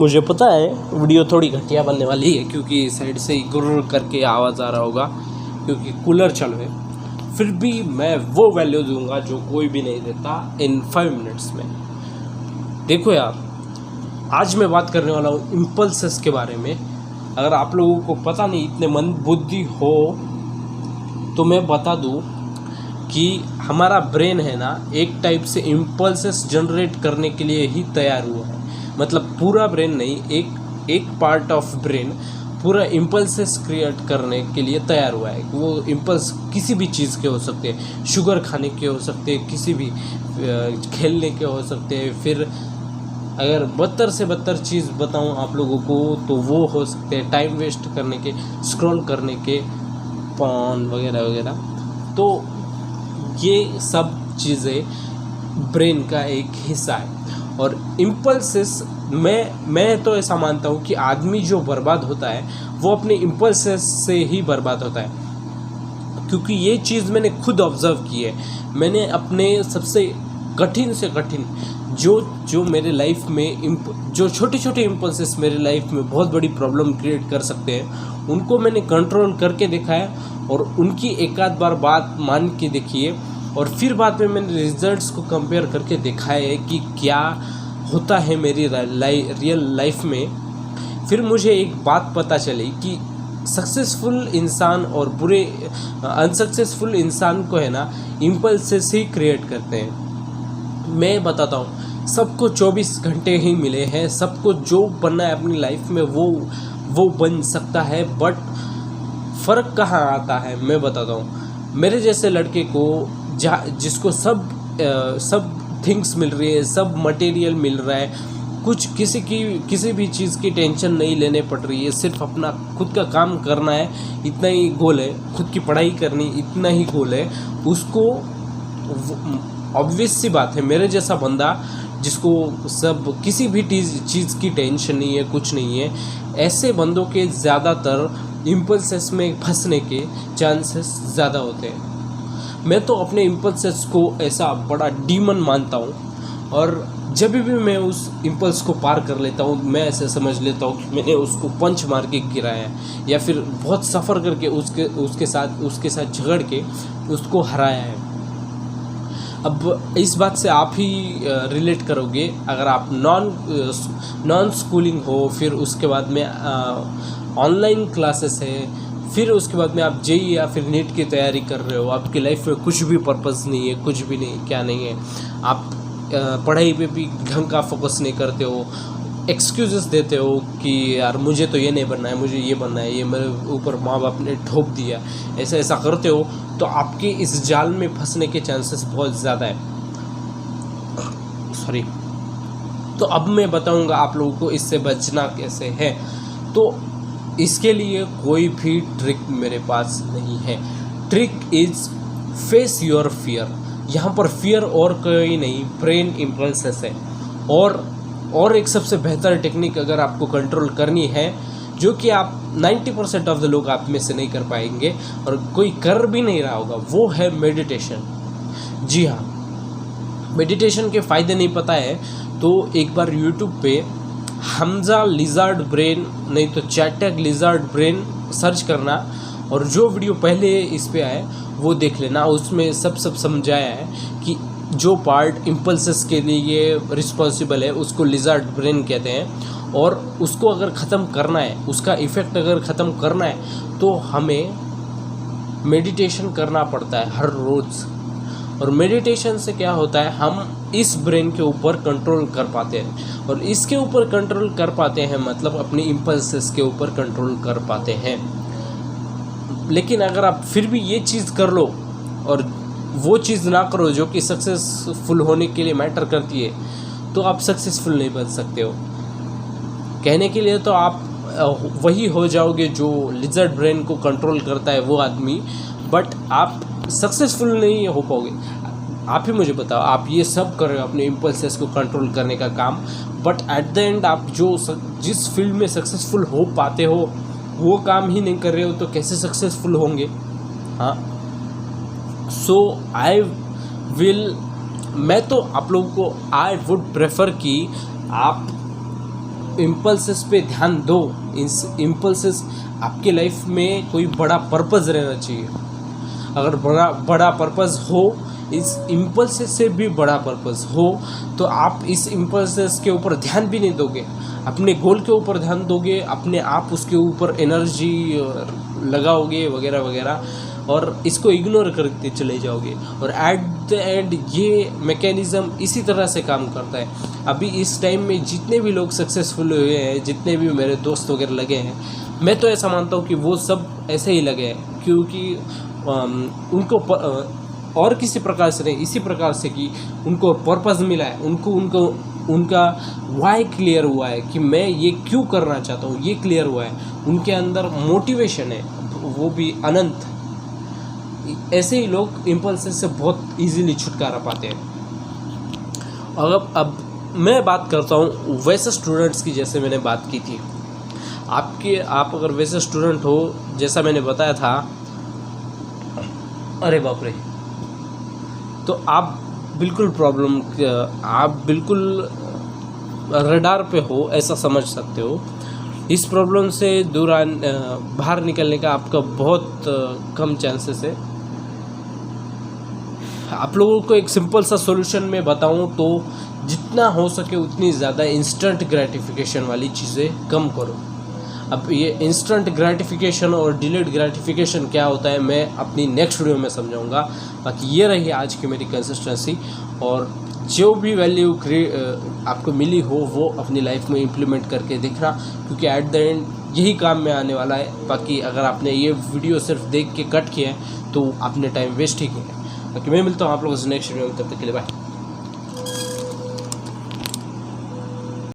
मुझे पता है वीडियो थोड़ी घटिया बनने वाली है क्योंकि साइड से ही गुर्र करके आवाज़ आ रहा होगा क्योंकि कूलर चल रहे। फिर भी मैं वो वैल्यू दूंगा जो कोई भी नहीं देता इन 5 मिनट्स में। देखो यार, आज मैं बात करने वाला हूँ इम्पल्सेस के बारे में। अगर आप लोगों को पता नहीं, इतने मंद बुद्धि हो तो मैं बता दूँ कि हमारा ब्रेन है ना, एक टाइप से इम्पल्सेस जनरेट करने के लिए ही तैयार हुआ है। मतलब पूरा ब्रेन नहीं, एक पार्ट ऑफ ब्रेन पूरा इम्पल्सेस क्रिएट करने के लिए तैयार हुआ है। वो इम्पल्स किसी भी चीज़ के हो सकते हैं, शुगर खाने के हो सकते हैं, किसी भी खेलने के हो सकते हैं। फिर अगर बदतर से बदतर चीज़ बताऊं आप लोगों को तो वो हो सकते हैं टाइम वेस्ट करने के, स्क्रॉल करने के, पॉन वगैरह वगैरह। तो ये सब चीज़ें ब्रेन का एक हिस्सा है। और इम्पल्सेस मैं तो ऐसा मानता हूँ कि आदमी जो बर्बाद होता है वो अपने इम्पल्सेस से ही बर्बाद होता है, क्योंकि ये चीज़ मैंने खुद ऑब्ज़र्व की है। मैंने अपने सबसे कठिन से कठिन जो मेरे लाइफ में जो छोटे छोटे इम्पल्सेस मेरे लाइफ में बहुत बड़ी प्रॉब्लम क्रिएट कर सकते हैं, उनको मैंने कंट्रोल करके देखा है और उनकी एक आध बार बात मान के देखी है। और फिर बाद में मैंने रिजल्ट्स को कंपेयर करके देखा है कि क्या होता है मेरी रियल लाइफ में। फिर मुझे एक बात पता चली कि सक्सेसफुल इंसान और बुरे अनसक्सेसफुल इंसान को है ना, इम्पल्सेस ही क्रिएट करते हैं। मैं बताता हूँ, सबको 24 घंटे ही मिले हैं, सबको जो बनना है अपनी लाइफ में वो बन सकता है। बट फ़र्क कहाँ आता है मैं बताता हूँ। मेरे जैसे लड़के को जिसको सब थिंग्स मिल रही है, सब मटेरियल मिल रहा है, कुछ किसी भी चीज़ की टेंशन नहीं लेने पड़ रही है, सिर्फ अपना खुद का काम करना है, इतना ही गोल है, खुद की पढ़ाई करनी, इतना ही गोल है उसको। ऑब्वियस सी बात है, मेरे जैसा बंदा जिसको सब किसी भी चीज़ की टेंशन नहीं है, कुछ नहीं है, ऐसे बंदों के ज़्यादातर इम्पल्सेस में फंसने के चांसेस ज़्यादा होते हैं। मैं तो अपने इम्पल्सेस को ऐसा बड़ा डीमन मानता हूँ, और जब भी मैं उस इम्पल्स को पार कर लेता हूँ, मैं ऐसे समझ लेता हूँ कि मैंने उसको पंच मार के गिराया है, या फिर बहुत सफ़र करके उसके साथ झगड़ के उसको हराया है। अब इस बात से आप ही रिलेट करोगे, अगर आप नॉन स्कूलिंग हो, फिर उसके बाद में ऑनलाइन क्लासेस है, फिर उसके बाद में आप जेईई या फिर नीट की तैयारी कर रहे हो, आपकी लाइफ में कुछ भी पर्पस नहीं है, कुछ भी नहीं, क्या नहीं है, आप पढ़ाई पे भी ढंग का फोकस नहीं करते हो, एक्सक्यूजेस देते हो कि यार मुझे तो ये नहीं बनना है, मुझे ये बनना है, ये मेरे ऊपर माँ बाप ने ठोक दिया, ऐसा करते हो, तो आपके इस जाल में फंसने के चांसेस बहुत ज़्यादा है। सॉरी। तो अब मैं बताऊंगा आप लोगों को इससे बचना कैसे है। तो इसके लिए कोई भी ट्रिक मेरे पास नहीं है। Trick is face your fear. यहाँ पर फियर और कोई नहीं, ब्रेन इम्पल्सेस है। और एक सबसे बेहतर टेक्निक अगर आपको कंट्रोल करनी है, जो कि आप 90% ऑफ द लोग आप में से नहीं कर पाएंगे और कोई कर भी नहीं रहा होगा, वो है मेडिटेशन। जी हाँ, मेडिटेशन के फ़ायदे नहीं पता है तो एक बार यूट्यूब पे हमजा लिजार्ड ब्रेन, नहीं तो चैटक लिजार्ड ब्रेन सर्च करना, और जो वीडियो पहले इस पे आए वो देख लेना। उसमें सब समझाया है कि जो पार्ट इम्पल्सेस के लिए रिस्पॉन्सिबल है उसको लिजार्ड ब्रेन कहते हैं, और उसको अगर ख़त्म करना है, उसका इफ़ेक्ट अगर ख़त्म करना है तो हमें मेडिटेशन करना पड़ता है हर रोज़। और मेडिटेशन से क्या होता है, हम इस ब्रेन के ऊपर कंट्रोल कर पाते हैं, और इसके ऊपर कंट्रोल कर पाते हैं मतलब अपने इम्पल्सेस के ऊपर कंट्रोल कर पाते हैं। लेकिन अगर आप फिर भी ये चीज़ कर लो और वो चीज़ ना करो जो कि सक्सेसफुल होने के लिए मैटर करती है, तो आप सक्सेसफुल नहीं बन सकते हो। कहने के लिए तो आप वही हो जाओगे जो लिजर्ड ब्रेन को कंट्रोल करता है वो आदमी, बट आप सक्सेसफुल नहीं हो पाओगे। आप ही मुझे बताओ, आप ये सब कर रहे हो अपने इम्पल्सेस को कंट्रोल करने का काम, बट एट द एंड आप जिस फील्ड में सक्सेसफुल हो पाते हो वो काम ही नहीं कर रहे हो, तो कैसे सक्सेसफुल होंगे? हाँ, सो मैं तो आप लोगों को आई वुड प्रेफर कि आप इम्पल्सेस पे ध्यान दो। इम्पल्सेस आपके लाइफ में कोई बड़ा पर्पज़ रहना चाहिए। अगर बड़ा पर्पज़ हो, इस इम्पल्सेस से भी बड़ा पर्पज़ हो, तो आप इस इम्पल्सेस के ऊपर ध्यान भी नहीं दोगे, अपने गोल के ऊपर ध्यान दोगे, अपने आप उसके ऊपर एनर्जी लगाओगे वगैरह वगैरह, और इसको इग्नोर करते चले जाओगे। और एट द एंड ये मैकेनिज़्म इसी तरह से काम करता है। अभी इस टाइम में जितने भी लोग सक्सेसफुल हुए हैं, जितने भी मेरे दोस्त वगैरह लगे हैं, मैं तो ऐसा मानता हूँ कि वो सब ऐसे ही लगे हैं, क्योंकि उनको और किसी प्रकार से नहीं, इसी प्रकार से कि उनको पर्पज़ मिला है, उनका वाई क्लियर हुआ है कि मैं ये क्यों करना चाहता हूँ, ये क्लियर हुआ है, उनके अंदर मोटिवेशन है, वो भी अनंत। ऐसे ही लोग इम्पल्सेस से बहुत इजीली छुटकारा पाते हैं। और अब मैं बात करता हूँ वैसे स्टूडेंट्स की, जैसे मैंने बात की थी। आप अगर वैसे स्टूडेंट हो, जैसा मैंने बताया था, अरे बाप रे, तो आप बिल्कुल रडार पे हो, ऐसा समझ सकते हो। इस प्रॉब्लम से बाहर निकलने का आपका बहुत कम चांसेस है। आप लोगों को एक सिंपल सा सॉल्यूशन में बताऊं तो जितना हो सके उतनी ज़्यादा इंस्टेंट ग्रेटिफिकेशन वाली चीज़ें कम करो। अब ये इंस्टेंट ग्रेटिफिकेशन और डिलेड ग्रेटिफिकेशन क्या होता है, मैं अपनी नेक्स्ट वीडियो में समझाऊंगा। बाकी ये रही आज की मेरी कंसिस्टेंसी, और जो भी वैल्यू आपको मिली हो वो अपनी लाइफ में इम्प्लीमेंट करके देखना, क्योंकि एट द एंड यही काम में आने वाला है। बाकी अगर आपने ये वीडियो सिर्फ देख के कट किया है तो आपने टाइम वेस्ट ही किया है। बाकी मैं मिलता हूँ आप लोगों से नेक्स्ट वीडियो में, तब तक के लिए बाय।